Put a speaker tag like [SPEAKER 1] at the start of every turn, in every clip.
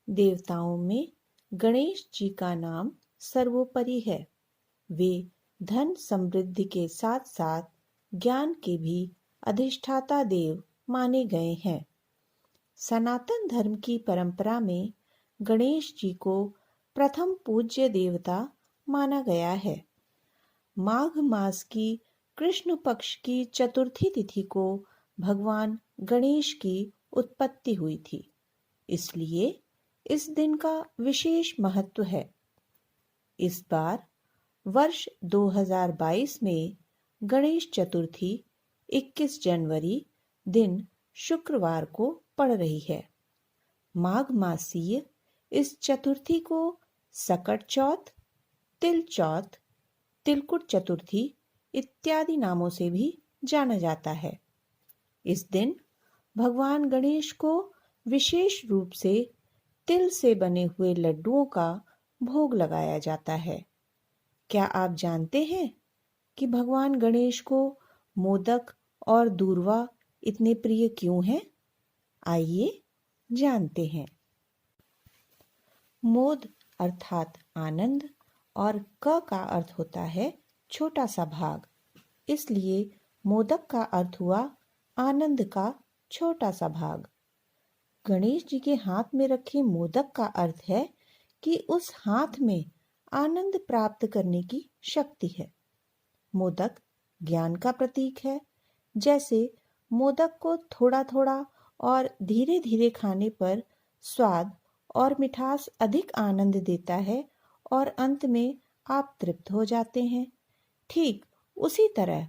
[SPEAKER 1] देवताओं में गणेश जी का नाम सर्वोपरि है। वे धन समृद्धि के साथ साथ ज्ञान के भी अधिष्ठाता देव माने गए हैं। सनातन धर्म की परंपरा में गणेश जी को प्रथम पूज्य देवता माना गया है। माघ मास की कृष्ण पक्ष की चतुर्थी तिथि को भगवान गणेश की उत्पत्ति हुई थी, इसलिए इस दिन का विशेष महत्व है। इस बार वर्ष 2022 में गणेश चतुर्थी 21 जनवरी दिन शुक्रवार को पड़ रही है। माघ मासीय इस चतुर्थी को सकट चौथ, तिल चौथ, तिलकुट चतुर्थी इत्यादि नामों से भी जाना जाता है। इस दिन भगवान गणेश को विशेष रूप से तिल से बने हुए लड्डुओं का भोग लगाया जाता है। क्या आप जानते हैं कि भगवान गणेश को मोदक और दूर्वा इतने प्रिय क्यों हैं? आइए जानते हैं। मोद अर्थात आनंद और क का अर्थ होता है छोटा सा भाग, इसलिए मोदक का अर्थ हुआ आनंद का छोटा सा भाग। गणेश जी के हाथ में रखे मोदक का अर्थ है कि उस हाथ में आनंद प्राप्त करने की शक्ति है। मोदक ज्ञान का प्रतीक है। जैसे मोदक को थोड़ा थोड़ा और धीरे धीरे खाने पर स्वाद और मिठास अधिक आनंद देता है और अंत में आप तृप्त हो जाते हैं। ठीक उसी तरह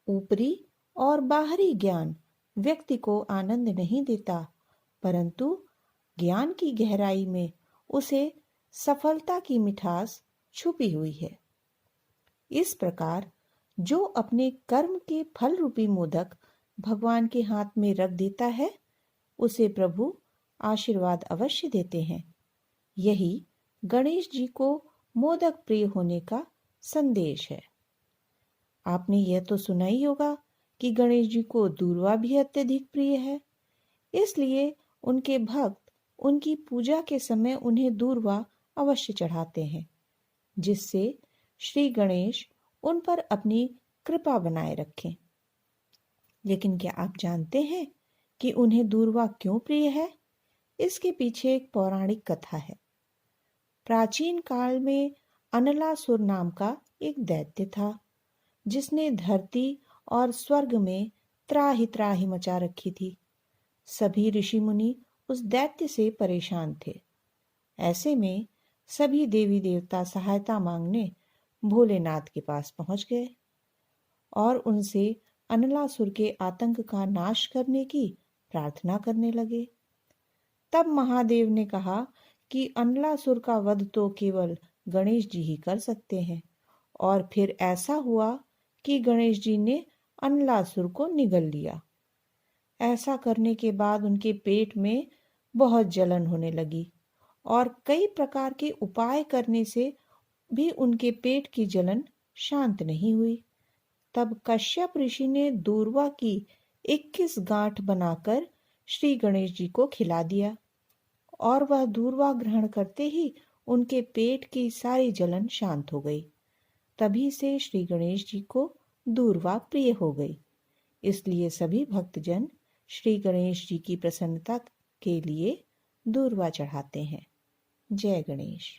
[SPEAKER 1] ऊपरी और बाहरी ज्ञान व्यक्ति को आनंद नहीं देता, परंतु ज्ञान की गहराई में उसे सफलता की मिठास छुपी हुई है। इस प्रकार जो अपने कर्म के फल रूपी मोदक भगवान के हाथ में रख देता है, उसे प्रभु आशीर्वाद अवश्य देते हैं। यही गणेश जी को मोदक प्रिय होने का संदेश है। आपने यह तो सुना ही होगा कि गणेश जी को दूर्वा भी अत्यधिक प्रिय है, इसलिए उनके भक्त उनकी पूजा के समय उन्हें दूर्वा अवश्य चढ़ाते हैं, जिससे श्री गणेश उन पर अपनी कृपा बनाए रखें। लेकिन क्या आप जानते हैं कि उन्हें दूर्वा क्यों प्रिय है? इसके पीछे एक पौराणिक कथा है। प्राचीन काल में अनलासुर नाम का एक दैत्य था, जिसने धरती और स्वर्ग में त्राहि त्राहि मचा रखी थी। सभी ऋषि मुनि उस दैत्य से परेशान थे। ऐसे में सभी देवी देवता सहायता मांगने भोलेनाथ के पास पहुंच गए और उनसे अनलासुर के आतंक का नाश करने की प्रार्थना करने लगे। तब महादेव ने कहा कि अनलासुर का वध तो केवल गणेश जी ही कर सकते हैं, और फिर ऐसा हुआ कि गणेश जी ने अनलासुर को निगल लिया। ऐसा करने के बाद उनके पेट में बहुत जलन होने लगी और कई प्रकार के उपाय करने से भी उनके पेट की जलन शांत नहीं हुई। तब कश्यप ऋषि ने दूर्वा की 21 गांठ बनाकर श्री गणेश जी को खिला दिया और वह दूर्वा ग्रहण करते ही उनके पेट की सारी जलन शांत हो गई। तभी से श्री गणेश जी को दूर्वा प्रिय हो गई। इसलिए सभी भक्तजन श्री गणेश जी की प्रसन्नता के लिए दूर्वा चढ़ाते हैं। जय गणेश।